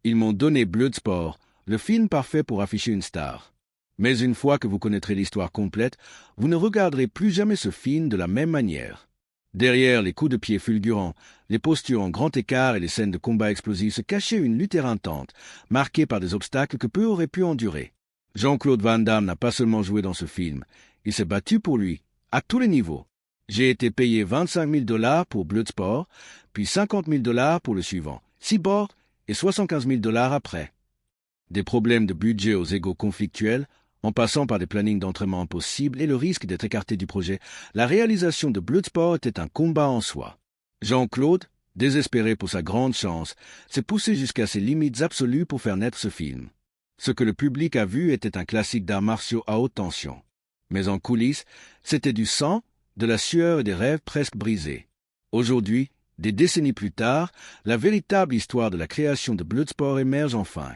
Ils m'ont donné Bloodsport, le film parfait pour afficher une star. Mais une fois que vous connaîtrez l'histoire complète, vous ne regarderez plus jamais ce film de la même manière. Derrière les coups de pied fulgurants, les postures en grand écart et les scènes de combat explosifs se cachait une lutte éreintante, marquée par des obstacles que peu auraient pu endurer. Jean-Claude Van Damme n'a pas seulement joué dans ce film, il s'est battu pour lui, à tous les niveaux. J'ai été payé 25 000 $ pour Bloodsport, puis 50 000 $ pour le suivant, Cyborg, et 75 000 $ après. Des problèmes de budget aux égos conflictuels, en passant par des plannings d'entraînement impossibles et le risque d'être écarté du projet, la réalisation de Bloodsport était un combat en soi. Jean-Claude, désespéré pour sa grande chance, s'est poussé jusqu'à ses limites absolues pour faire naître ce film. Ce que le public a vu était un classique d'arts martiaux à haute tension. Mais en coulisses, c'était du sang, de la sueur et des rêves presque brisés. Aujourd'hui, des décennies plus tard, la véritable histoire de la création de Bloodsport émerge enfin.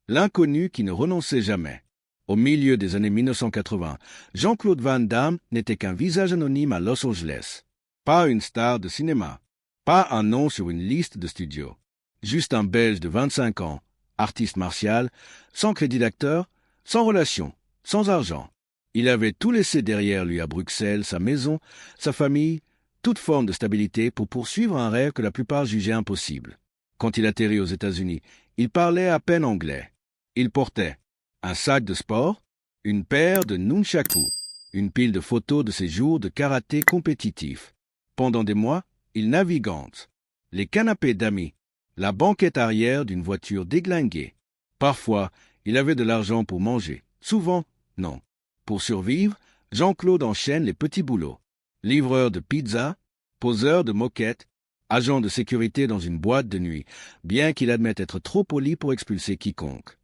L'inconnu qui ne renonçait jamais. Au milieu des années 1980, Jean-Claude Van Damme n'était qu'un visage anonyme à Los Angeles. Pas une star de cinéma. Pas un nom sur une liste de studios. Juste un Belge de 25 ans, artiste martial, sans crédit d'acteur, sans relation, sans argent. Il avait tout laissé derrière lui à Bruxelles, sa maison, sa famille, toute forme de stabilité pour poursuivre un rêve que la plupart jugeaient impossible. Quand il atterrit aux États-Unis, il parlait à peine anglais. Il portait un sac de sport, une paire de nunchaku, une pile de photos de ses jours de karaté compétitif. Pendant des mois, il navigante. Les canapés d'amis, la banquette arrière d'une voiture déglinguée. Parfois, il avait de l'argent pour manger. Souvent, non. Pour survivre, Jean-Claude enchaîne les petits boulots. Livreur de pizza, poseur de moquettes, agent de sécurité dans une boîte de nuit, bien qu'il admette être trop poli pour expulser quiconque.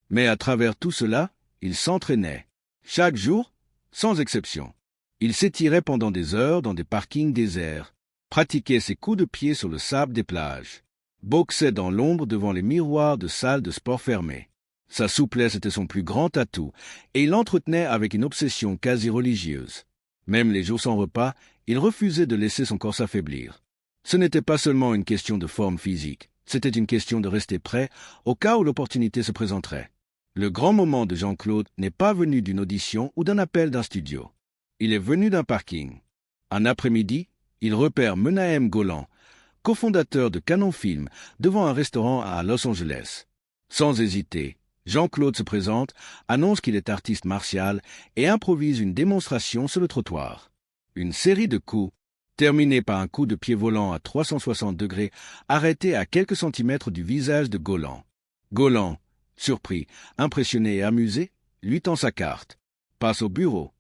Mais à travers tout cela, il s'entraînait. Chaque jour, sans exception. Il s'étirait pendant des heures dans des parkings déserts, pratiquait ses coups de pied sur le sable des plages, boxait dans l'ombre devant les miroirs de salles de sport fermées. Sa souplesse était son plus grand atout, et il l'entretenait avec une obsession quasi religieuse. Même les jours sans repas, il refusait de laisser son corps s'affaiblir. Ce n'était pas seulement une question de forme physique, c'était une question de rester prêt au cas où l'opportunité se présenterait. Le grand moment de Jean-Claude n'est pas venu d'une audition ou d'un appel d'un studio. Il est venu d'un parking. Un après-midi, il repère Menahem Golan, cofondateur de Canon Film, devant un restaurant à Los Angeles. Sans hésiter, Jean-Claude se présente, annonce qu'il est artiste martial et improvise une démonstration sur le trottoir. Une série de coups, terminée par un coup de pied volant à 360 degrés, arrêté à quelques centimètres du visage de Golan. Golan, surpris, impressionné et amusé, lui tend sa carte. Passe au bureau.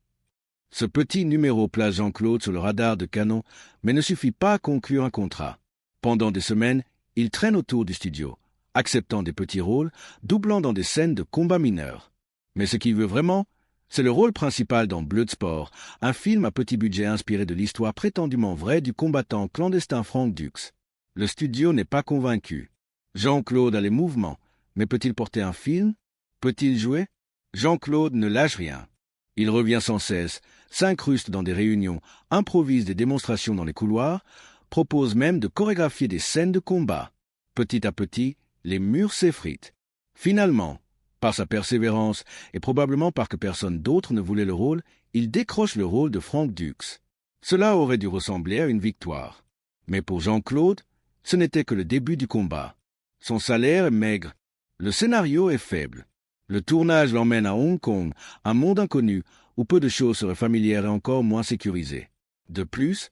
Ce petit numéro place Jean-Claude sur le radar de Canon, mais ne suffit pas à conclure un contrat. Pendant des semaines, il traîne autour du studio, acceptant des petits rôles, doublant dans des scènes de combat mineurs. Mais ce qu'il veut vraiment, c'est le rôle principal dans Bloodsport, un film à petit budget inspiré de l'histoire prétendument vraie du combattant clandestin Frank Dux. Le studio n'est pas convaincu. Jean-Claude a les mouvements, mais peut-il porter un film? Peut-il jouer? Jean-Claude ne lâche rien. Il revient sans cesse, s'incruste dans des réunions, improvise des démonstrations dans les couloirs, propose même de chorégraphier des scènes de combat. Petit à petit, les murs s'effritent. Finalement, par sa persévérance et probablement parce que personne d'autre ne voulait le rôle, il décroche le rôle de Frank Dux. Cela aurait dû ressembler à une victoire. Mais pour Jean-Claude, ce n'était que le début du combat. Son salaire est maigre. Le scénario est faible. Le tournage l'emmène à Hong Kong, un monde inconnu où peu de choses seraient familières et encore moins sécurisées. De plus,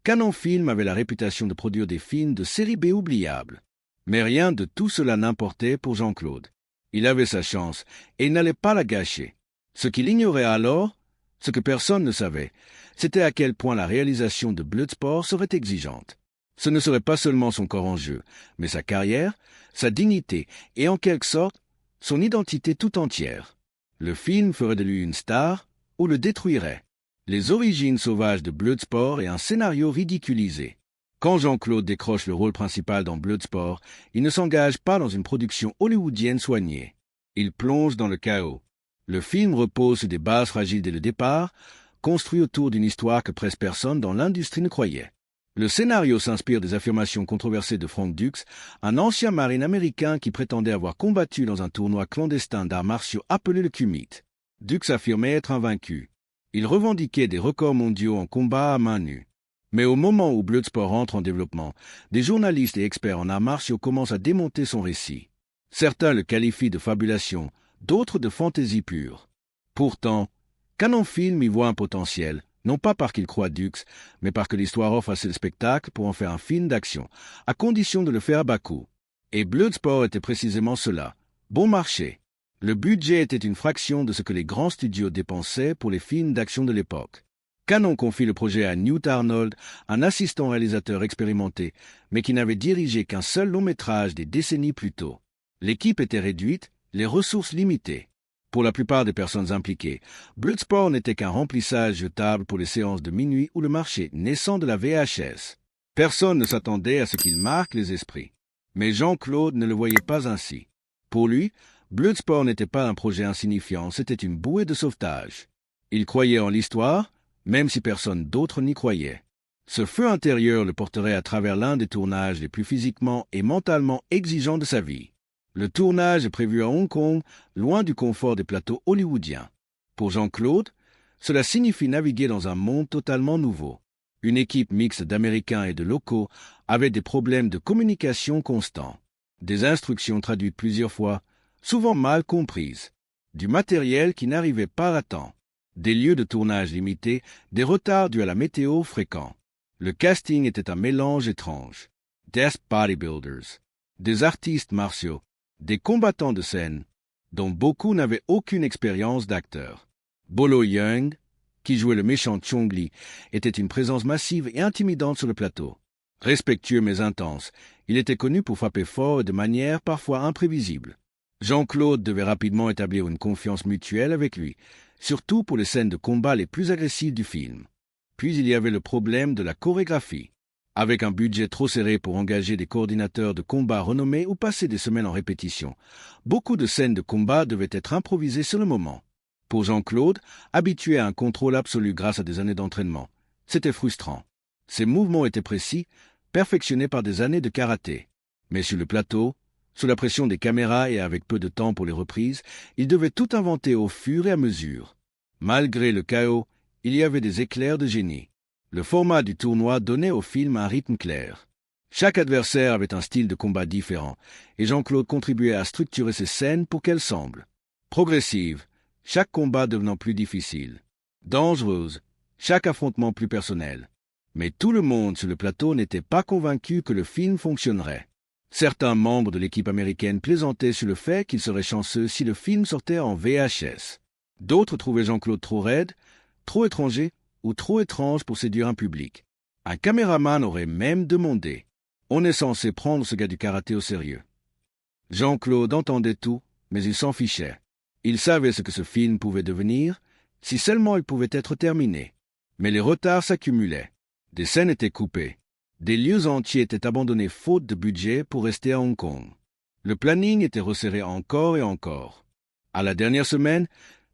Canon Film avait la réputation de produire des films de série B oubliables. Mais rien de tout cela n'importait pour Jean-Claude. Il avait sa chance et il n'allait pas la gâcher. Ce qu'il ignorait alors, ce que personne ne savait, c'était à quel point la réalisation de Bloodsport serait exigeante. Ce ne serait pas seulement son corps en jeu, mais sa carrière, sa dignité et en quelque sorte, son identité tout entière. Le film ferait de lui une star ou le détruirait. Les origines sauvages de Bloodsport et un scénario ridiculisé. Quand Jean-Claude décroche le rôle principal dans Bloodsport, il ne s'engage pas dans une production hollywoodienne soignée. Il plonge dans le chaos. Le film repose sur des bases fragiles dès le départ, construit autour d'une histoire que presque personne dans l'industrie ne croyait. Le scénario s'inspire des affirmations controversées de Frank Dux, un ancien marine américain qui prétendait avoir combattu dans un tournoi clandestin d'arts martiaux appelé le Kumite. Dux affirmait être invaincu. Il revendiquait des records mondiaux en combat à main nue. Mais au moment où Bloodsport entre en développement, des journalistes et experts en arts martiaux commencent à démonter son récit. Certains le qualifient de fabulation, d'autres de fantaisie pure. Pourtant, Canon Film y voit un potentiel, non pas parce qu'il croit Dux, mais parce que l'histoire offre assez de spectacle pour en faire un film d'action, à condition de le faire à bas coût. Et Bloodsport était précisément cela. Bon marché. Le budget était une fraction de ce que les grands studios dépensaient pour les films d'action de l'époque. Canon confie le projet à Newt Arnold, un assistant réalisateur expérimenté, mais qui n'avait dirigé qu'un seul long-métrage des décennies plus tôt. L'équipe était réduite, les ressources limitées. Pour la plupart des personnes impliquées, Bloodsport n'était qu'un remplissage jetable pour les séances de minuit ou le marché naissant de la VHS. Personne ne s'attendait à ce qu'il marque les esprits. Mais Jean-Claude ne le voyait pas ainsi. Pour lui, Bloodsport n'était pas un projet insignifiant, c'était une bouée de sauvetage. Il croyait en l'histoire, même si personne d'autre n'y croyait. Ce feu intérieur le porterait à travers l'un des tournages les plus physiquement et mentalement exigeants de sa vie. Le tournage est prévu à Hong Kong, loin du confort des plateaux hollywoodiens. Pour Jean-Claude, cela signifie naviguer dans un monde totalement nouveau. Une équipe mixte d'Américains et de locaux avait des problèmes de communication constants, des instructions traduites plusieurs fois, souvent mal comprises, du matériel qui n'arrivait pas à temps, des lieux de tournage limités, des retards dus à la météo fréquents. Le casting était un mélange étrange. Des bodybuilders, des artistes martiaux, des combattants de scène, dont beaucoup n'avaient aucune expérience d'acteur. Bolo Yeung, qui jouait le méchant Chong Li, était une présence massive et intimidante sur le plateau. Respectueux mais intense, il était connu pour frapper fort et de manière parfois imprévisible. Jean-Claude devait rapidement établir une confiance mutuelle avec lui, surtout pour les scènes de combat les plus agressives du film. Puis il y avait le problème de la chorégraphie. Avec un budget trop serré pour engager des coordinateurs de combat renommés ou passer des semaines en répétition, beaucoup de scènes de combat devaient être improvisées sur le moment. Pour Jean-Claude, habitué à un contrôle absolu grâce à des années d'entraînement, c'était frustrant. Ses mouvements étaient précis, perfectionnés par des années de karaté. Mais sur le plateau, sous la pression des caméras et avec peu de temps pour les reprises, il devait tout inventer au fur et à mesure. Malgré le chaos, il y avait des éclairs de génie. Le format du tournoi donnait au film un rythme clair. Chaque adversaire avait un style de combat différent, et Jean-Claude contribuait à structurer ces scènes pour qu'elles semblent progressives, chaque combat devenant plus difficile, dangereuse, chaque affrontement plus personnel. Mais tout le monde sur le plateau n'était pas convaincu que le film fonctionnerait. Certains membres de l'équipe américaine plaisantaient sur le fait qu'ils seraient chanceux si le film sortait en VHS. D'autres trouvaient Jean-Claude trop raide, trop étranger ou trop étrange pour séduire un public. Un caméraman aurait même demandé « On est censé prendre ce gars du karaté au sérieux ». Jean-Claude entendait tout, mais il s'en fichait. Il savait ce que ce film pouvait devenir, si seulement il pouvait être terminé. Mais les retards s'accumulaient. Des scènes étaient coupées. Des lieux entiers étaient abandonnés faute de budget pour rester à Hong Kong. Le planning était resserré encore et encore. À la dernière semaine,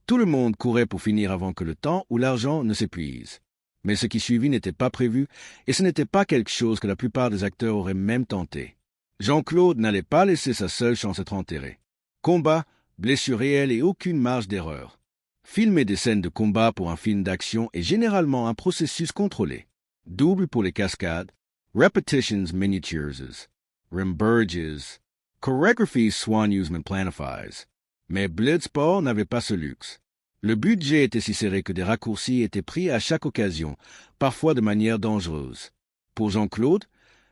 tout le monde courait pour finir avant que le temps ou l'argent ne s'épuise. Mais ce qui suivit n'était pas prévu, et ce n'était pas quelque chose que la plupart des acteurs auraient même tenté. Jean-Claude n'allait pas laisser sa seule chance être enterrée. Combat, blessures réelles et aucune marge d'erreur. Filmer des scènes de combat pour un film d'action est généralement un processus contrôlé. Double pour les cascades, repetitions miniatures, rimburges, choreographies swan usement planifies. Mais Bloodsport n'avait pas ce luxe. Le budget était si serré que des raccourcis étaient pris à chaque occasion, parfois de manière dangereuse. Pour Jean-Claude,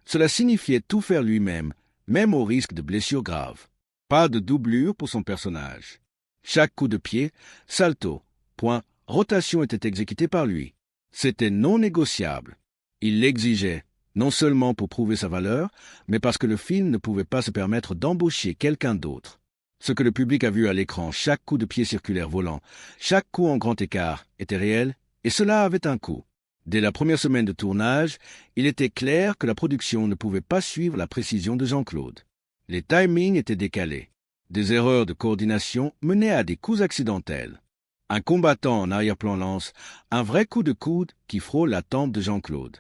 cela signifiait tout faire lui-même, même au risque de blessures graves. Pas de doublure pour son personnage. Chaque coup de pied, salto, point, rotation était exécuté par lui. C'était non négociable. Il l'exigeait, non seulement pour prouver sa valeur, mais parce que le film ne pouvait pas se permettre d'embaucher quelqu'un d'autre. Ce que le public a vu à l'écran, chaque coup de pied circulaire volant, chaque coup en grand écart, était réel, et cela avait un coût. Dès la première semaine de tournage, il était clair que la production ne pouvait pas suivre la précision de Jean-Claude. Les timings étaient décalés. Des erreurs de coordination menaient à des coups accidentels. Un combattant en arrière-plan lance un vrai coup de coude qui frôle la tempe de Jean-Claude.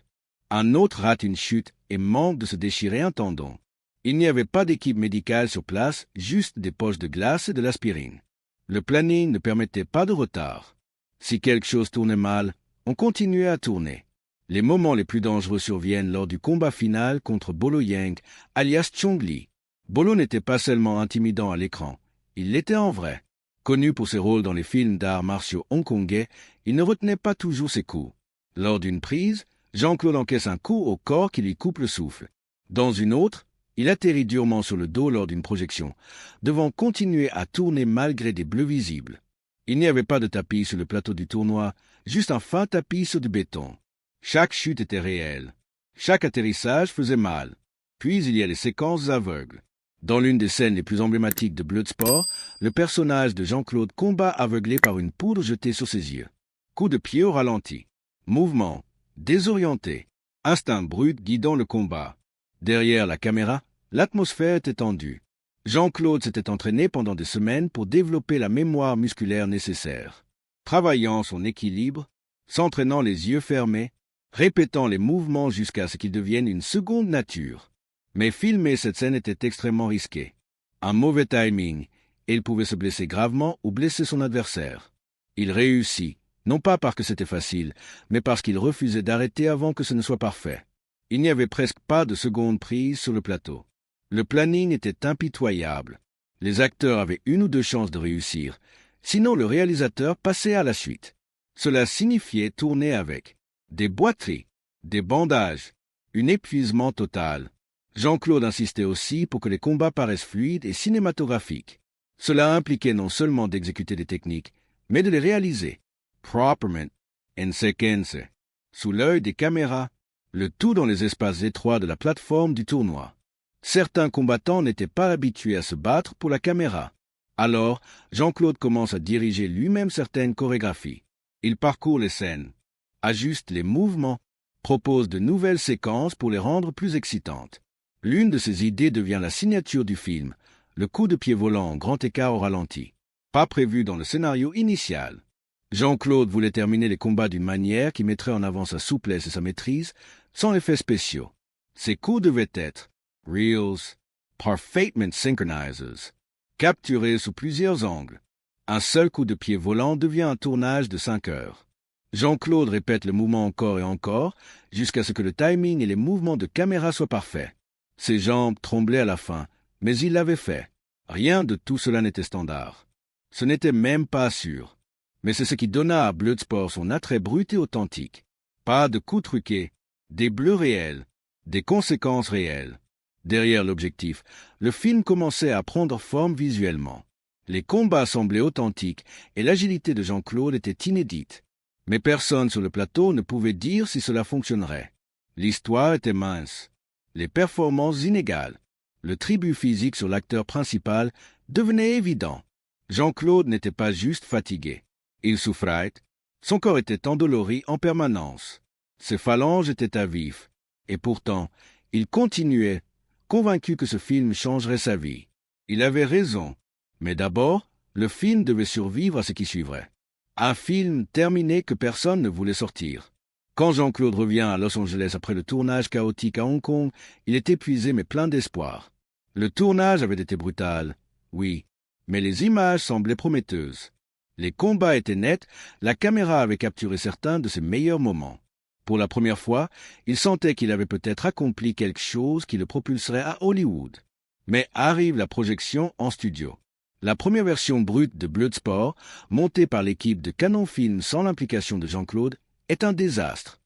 Un autre rate une chute et manque de se déchirer un tendon. Il n'y avait pas d'équipe médicale sur place, juste des poches de glace et de l'aspirine. Le planning ne permettait pas de retard. Si quelque chose tournait mal, on continuait à tourner. Les moments les plus dangereux surviennent lors du combat final contre Bolo Yang, alias Chong Li. Bolo n'était pas seulement intimidant à l'écran, il l'était en vrai. Connu pour ses rôles dans les films d'arts martiaux hongkongais, il ne retenait pas toujours ses coups. Lors d'une prise, Jean-Claude encaisse un coup au corps qui lui coupe le souffle. Dans une autre, il atterrit durement sur le dos lors d'une projection, devant continuer à tourner malgré des bleus visibles. Il n'y avait pas de tapis sur le plateau du tournoi, juste un fin tapis sur du béton. Chaque chute était réelle. Chaque atterrissage faisait mal. Puis il y a les séquences aveugles. Dans l'une des scènes les plus emblématiques de Bloodsport, le personnage de Jean-Claude combat aveuglé par une poudre jetée sur ses yeux. Coup de pied au ralenti. Mouvement. Désorienté. Instinct brut guidant le combat. Derrière la caméra, l'atmosphère était tendue. Jean-Claude s'était entraîné pendant des semaines pour développer la mémoire musculaire nécessaire. Travaillant son équilibre, s'entraînant les yeux fermés, répétant les mouvements jusqu'à ce qu'ils deviennent une seconde nature. Mais filmer cette scène était extrêmement risqué. Un mauvais timing, et il pouvait se blesser gravement ou blesser son adversaire. Il réussit, non pas parce que c'était facile, mais parce qu'il refusait d'arrêter avant que ce ne soit parfait. Il n'y avait presque pas de seconde prise sur le plateau. Le planning était impitoyable. Les acteurs avaient une ou deux chances de réussir, sinon le réalisateur passait à la suite. Cela signifiait tourner avec des boiteries, des bandages, un épuisement total. Jean-Claude insistait aussi pour que les combats paraissent fluides et cinématographiques. Cela impliquait non seulement d'exécuter des techniques, mais de les réaliser, proprement, en séquence, sous l'œil des caméras, le tout dans les espaces étroits de la plateforme du tournoi. Certains combattants n'étaient pas habitués à se battre pour la caméra. Alors, Jean-Claude commence à diriger lui-même certaines chorégraphies. Il parcourt les scènes, ajuste les mouvements, propose de nouvelles séquences pour les rendre plus excitantes. L'une de ses idées devient la signature du film, le coup de pied volant en grand écart au ralenti. Pas prévu dans le scénario initial. Jean-Claude voulait terminer les combats d'une manière qui mettrait en avant sa souplesse et sa maîtrise, sans effets spéciaux. Ces coups devaient être reels, parfaitement synchronizers, capturés sous plusieurs angles. Un seul coup de pied volant devient un tournage de 5 heures. Jean-Claude répète le mouvement encore et encore, jusqu'à ce que le timing et les mouvements de caméra soient parfaits. Ses jambes tremblaient à la fin, mais il l'avait fait. Rien de tout cela n'était standard. Ce n'était même pas sûr. Mais c'est ce qui donna à Bloodsport son attrait brut et authentique. Pas de coups truqués, des bleus réels, des conséquences réelles. Derrière l'objectif, le film commençait à prendre forme visuellement. Les combats semblaient authentiques et l'agilité de Jean-Claude était inédite. Mais personne sur le plateau ne pouvait dire si cela fonctionnerait. L'histoire était mince, les performances inégales. Le tribut physique sur l'acteur principal devenait évident. Jean-Claude n'était pas juste fatigué. Il souffrait, son corps était endolori en permanence. Ses phalanges étaient à vif. Et pourtant, il continuait, convaincu que ce film changerait sa vie. Il avait raison. Mais d'abord, le film devait survivre à ce qui suivrait. Un film terminé que personne ne voulait sortir. Quand Jean-Claude revient à Los Angeles après le tournage chaotique à Hong Kong, il est épuisé mais plein d'espoir. Le tournage avait été brutal, oui, mais les images semblaient prometteuses. Les combats étaient nets, la caméra avait capturé certains de ses meilleurs moments. Pour la première fois, il sentait qu'il avait peut-être accompli quelque chose qui le propulserait à Hollywood. Mais arrive la projection en studio. La première version brute de Bloodsport, montée par l'équipe de Canon Film sans l'implication de Jean-Claude, est un désastre.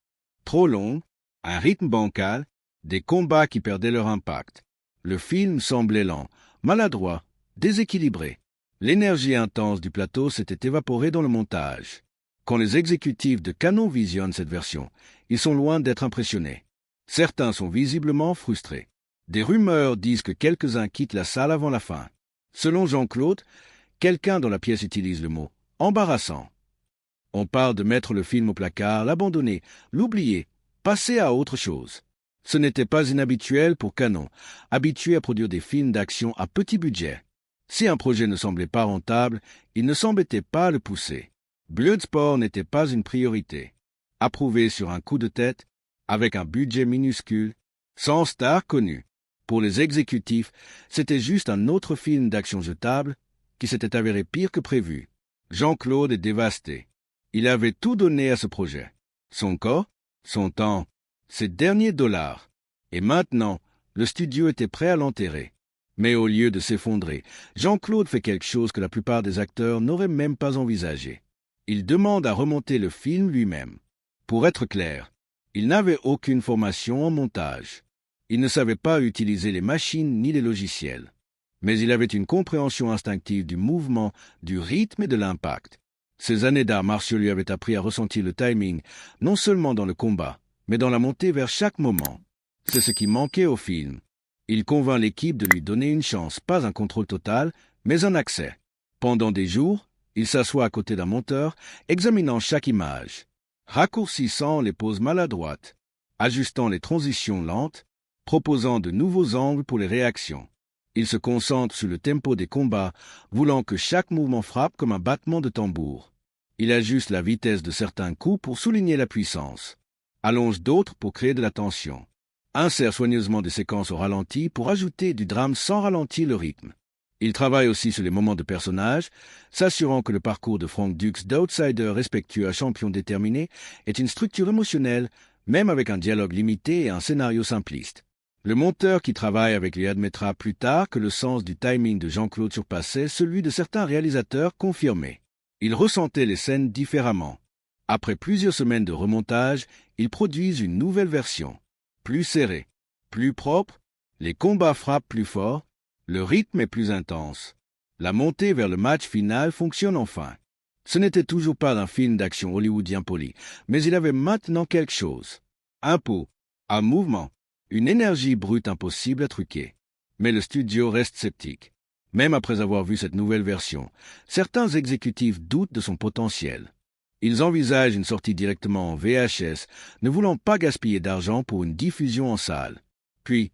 Trop long, un rythme bancal, des combats qui perdaient leur impact. Le film semblait lent, maladroit, déséquilibré. L'énergie intense du plateau s'était évaporée dans le montage. Quand les exécutifs de Canon visionnent cette version, ils sont loin d'être impressionnés. Certains sont visiblement frustrés. Des rumeurs disent que quelques-uns quittent la salle avant la fin. Selon Jean-Claude, quelqu'un dans la pièce utilise le mot « embarrassant ». On parle de mettre le film au placard, l'abandonner, l'oublier, passer à autre chose. Ce n'était pas inhabituel pour Canon, habitué à produire des films d'action à petit budget. Si un projet ne semblait pas rentable, il ne s'embêtait pas à le pousser. Bloodsport n'était pas une priorité. Approuvé sur un coup de tête, avec un budget minuscule, sans star connue. Pour les exécutifs, c'était juste un autre film d'action jetable qui s'était avéré pire que prévu. Jean-Claude est dévasté. Il avait tout donné à ce projet. Son corps, son temps, ses derniers dollars. Et maintenant, le studio était prêt à l'enterrer. Mais au lieu de s'effondrer, Jean-Claude fait quelque chose que la plupart des acteurs n'auraient même pas envisagé. Il demande à remonter le film lui-même. Pour être clair, il n'avait aucune formation en montage. Il ne savait pas utiliser les machines ni les logiciels. Mais il avait une compréhension instinctive du mouvement, du rythme et de l'impact. Ses années d'arts martiaux lui avaient appris à ressentir le timing, non seulement dans le combat, mais dans la montée vers chaque moment. C'est ce qui manquait au film. Il convainc l'équipe de lui donner une chance, pas un contrôle total, mais un accès. Pendant des jours, il s'assoit à côté d'un monteur, examinant chaque image, raccourcissant les poses maladroites, ajustant les transitions lentes, proposant de nouveaux angles pour les réactions. Il se concentre sur le tempo des combats, voulant que chaque mouvement frappe comme un battement de tambour. Il ajuste la vitesse de certains coups pour souligner la puissance, allonge d'autres pour créer de la tension, insère soigneusement des séquences au ralenti pour ajouter du drame sans ralentir le rythme. Il travaille aussi sur les moments de personnage, s'assurant que le parcours de Frank Dux d'outsider respectueux à champion déterminé est une structure émotionnelle, même avec un dialogue limité et un scénario simpliste. Le monteur qui travaille avec lui admettra plus tard que le sens du timing de Jean-Claude surpassait celui de certains réalisateurs confirmés. Ils ressentaient les scènes différemment. Après plusieurs semaines de remontage, ils produisent une nouvelle version. Plus serrée, plus propre, les combats frappent plus fort, le rythme est plus intense. La montée vers le match final fonctionne enfin. Ce n'était toujours pas un film d'action hollywoodien poli, mais il avait maintenant quelque chose. Un pot, un mouvement, une énergie brute impossible à truquer. Mais le studio reste sceptique. Même après avoir vu cette nouvelle version, certains exécutifs doutent de son potentiel. Ils envisagent une sortie directement en VHS, ne voulant pas gaspiller d'argent pour une diffusion en salle. Puis,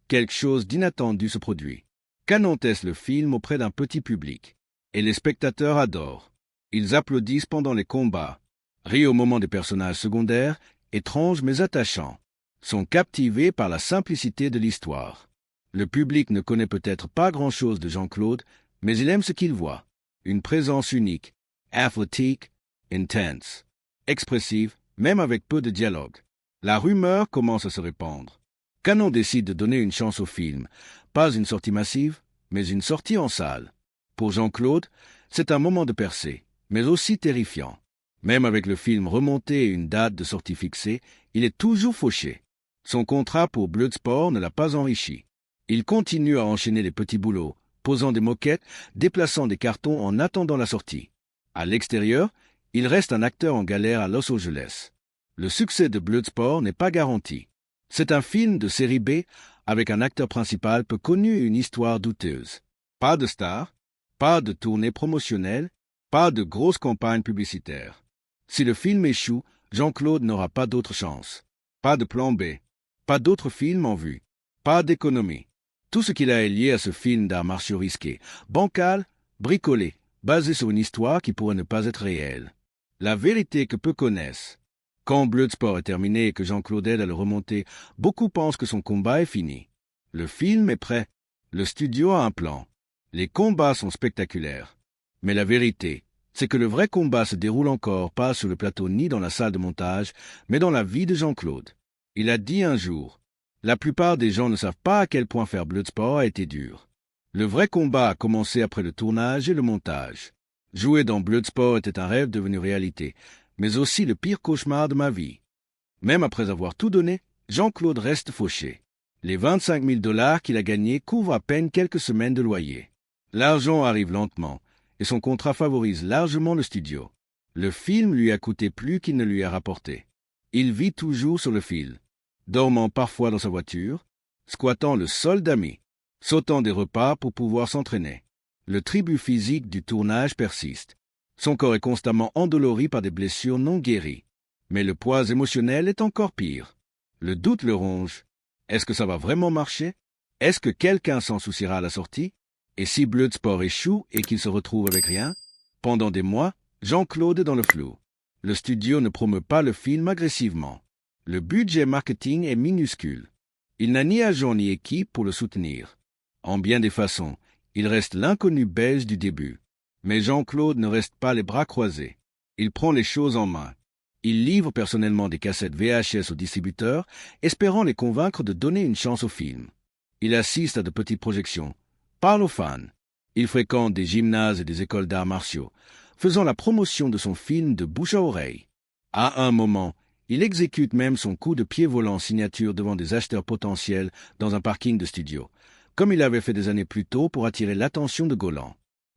quelque chose d'inattendu se produit. Canon teste le film auprès d'un petit public. Et les spectateurs adorent. Ils applaudissent pendant les combats, rient au moment des personnages secondaires, étranges mais attachants, sont captivés par la simplicité de l'histoire. Le public ne connaît peut-être pas grand-chose de Jean-Claude, mais il aime ce qu'il voit. Une présence unique, athlétique, intense, expressive, même avec peu de dialogue. La rumeur commence à se répandre. Canon décide de donner une chance au film, pas une sortie massive, mais une sortie en salle. Pour Jean-Claude, c'est un moment de percée, mais aussi terrifiant. Même avec le film remonté et une date de sortie fixée, il est toujours fauché. Son contrat pour Bloodsport ne l'a pas enrichi. Il continue à enchaîner les petits boulots, posant des moquettes, déplaçant des cartons en attendant la sortie. À l'extérieur, il reste un acteur en galère à Los Angeles. Le succès de Bloodsport n'est pas garanti. C'est un film de série B avec un acteur principal peu connu et une histoire douteuse. Pas de star, pas de tournée promotionnelle, pas de grosse campagne publicitaire. Si le film échoue, Jean-Claude n'aura pas d'autre chance. Pas de plan B, pas d'autres films en vue, pas d'économie. Tout ce qu'il a est lié à ce film d'arts martiaux risqué, bancal, bricolé, basé sur une histoire qui pourrait ne pas être réelle. La vérité que peu connaissent. Quand Bloodsport est terminé et que Jean-Claude aide à le remonter, beaucoup pensent que son combat est fini. Le film est prêt. Le studio a un plan. Les combats sont spectaculaires. Mais la vérité, c'est que le vrai combat se déroule encore pas sur le plateau ni dans la salle de montage, mais dans la vie de Jean-Claude. Il a dit un jour, « La plupart des gens ne savent pas à quel point faire Bloodsport a été dur. Le vrai combat a commencé après le tournage et le montage. Jouer dans Bloodsport était un rêve devenu réalité, mais aussi le pire cauchemar de ma vie. Même après avoir tout donné, Jean-Claude reste fauché. Les 25 000 $ qu'il a gagnés couvrent à peine quelques semaines de loyer. L'argent arrive lentement, et son contrat favorise largement le studio. Le film lui a coûté plus qu'il ne lui a rapporté. Il vit toujours sur le fil, dormant parfois dans sa voiture, squattant le sol d'amis, sautant des repas pour pouvoir s'entraîner. Le tribut physique du tournage persiste. Son corps est constamment endolori par des blessures non guéries. Mais le poids émotionnel est encore pire. Le doute le ronge. Est-ce que ça va vraiment marcher? Est-ce que quelqu'un s'en souciera à la sortie? Et si Bloodsport échoue et qu'il se retrouve avec rien? Pendant des mois, Jean-Claude est dans le flou. Le studio ne promeut pas le film agressivement. Le budget marketing est minuscule. Il n'a ni agent ni équipe pour le soutenir. En bien des façons, il reste l'inconnu belge du début. Mais Jean-Claude ne reste pas les bras croisés. Il prend les choses en main. Il livre personnellement des cassettes VHS aux distributeurs, espérant les convaincre de donner une chance au film. Il assiste à de petites projections, parle aux fans. Il fréquente des gymnases et des écoles d'arts martiaux, faisant la promotion de son film de bouche à oreille. À un moment, il exécute même son coup de pied volant signature devant des acheteurs potentiels dans un parking de studio, comme il avait fait des années plus tôt pour attirer l'attention de Golan.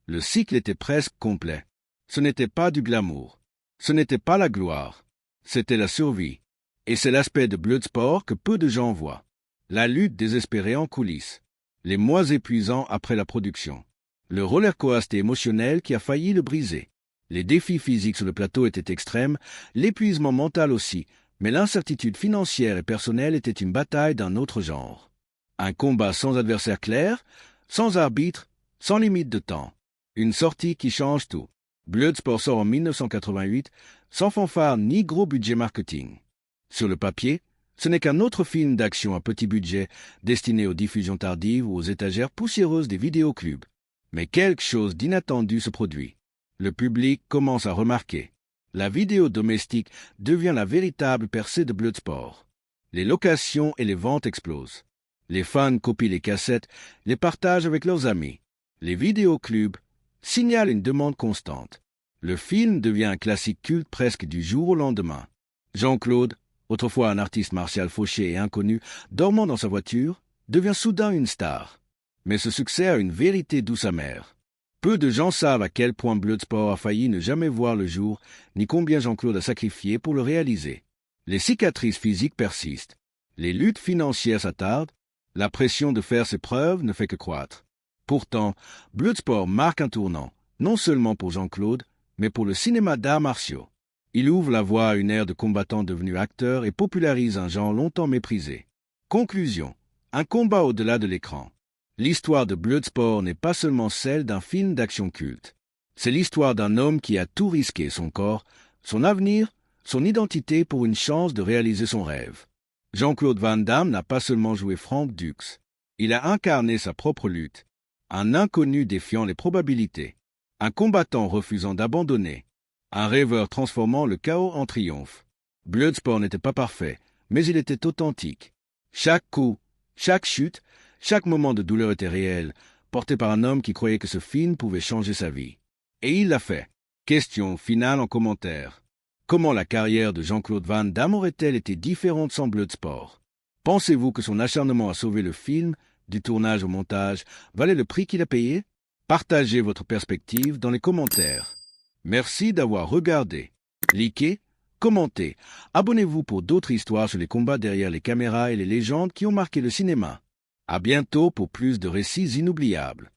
Le cycle était presque complet. Ce n'était pas du glamour. Ce n'était pas la gloire. C'était la survie. Et c'est l'aspect de Bloodsport que peu de gens voient. La lutte désespérée en coulisses. Les mois épuisants après la production. Le roller-coaster émotionnel qui a failli le briser. Les défis physiques sur le plateau étaient extrêmes, l'épuisement mental aussi, mais l'incertitude financière et personnelle était une bataille d'un autre genre. Un combat sans adversaire clair, sans arbitre, sans limite de temps. Une sortie qui change tout. Bloodsport sort en 1988, sans fanfare ni gros budget marketing. Sur le papier, ce n'est qu'un autre film d'action à petit budget, destiné aux diffusions tardives ou aux étagères poussiéreuses des vidéoclubs. Mais quelque chose d'inattendu se produit. Le public commence à remarquer. La vidéo domestique devient la véritable percée de Bloodsport. Les locations et les ventes explosent. Les fans copient les cassettes, les partagent avec leurs amis. Les vidéoclubs signalent une demande constante. Le film devient un classique culte presque du jour au lendemain. Jean-Claude, autrefois un artiste martial fauché et inconnu, dormant dans sa voiture, devient soudain une star. Mais ce succès a une vérité douce amère. Peu de gens savent à quel point Bloodsport a failli ne jamais voir le jour, ni combien Jean-Claude a sacrifié pour le réaliser. Les cicatrices physiques persistent. Les luttes financières s'attardent. La pression de faire ses preuves ne fait que croître. Pourtant, Bloodsport marque un tournant, non seulement pour Jean-Claude, mais pour le cinéma d'arts martiaux. Il ouvre la voie à une ère de combattants devenus acteurs et popularise un genre longtemps méprisé. Conclusion. Un combat au-delà de l'écran. L'histoire de Bloodsport n'est pas seulement celle d'un film d'action culte. C'est l'histoire d'un homme qui a tout risqué, son corps, son avenir, son identité pour une chance de réaliser son rêve. Jean-Claude Van Damme n'a pas seulement joué Frank Dux. Il a incarné sa propre lutte. Un inconnu défiant les probabilités. Un combattant refusant d'abandonner. Un rêveur transformant le chaos en triomphe. Bloodsport n'était pas parfait, mais il était authentique. Chaque coup, chaque chute, chaque moment de douleur était réel, porté par un homme qui croyait que ce film pouvait changer sa vie. Et il l'a fait. Question finale en commentaire. Comment la carrière de Jean-Claude Van Damme aurait-elle été différente sans Bloodsport? Pensez-vous que son acharnement à sauver le film, du tournage au montage, valait le prix qu'il a payé? Partagez votre perspective dans les commentaires. Merci d'avoir regardé. Likez, commentez, abonnez-vous pour d'autres histoires sur les combats derrière les caméras et les légendes qui ont marqué le cinéma. À bientôt pour plus de récits inoubliables.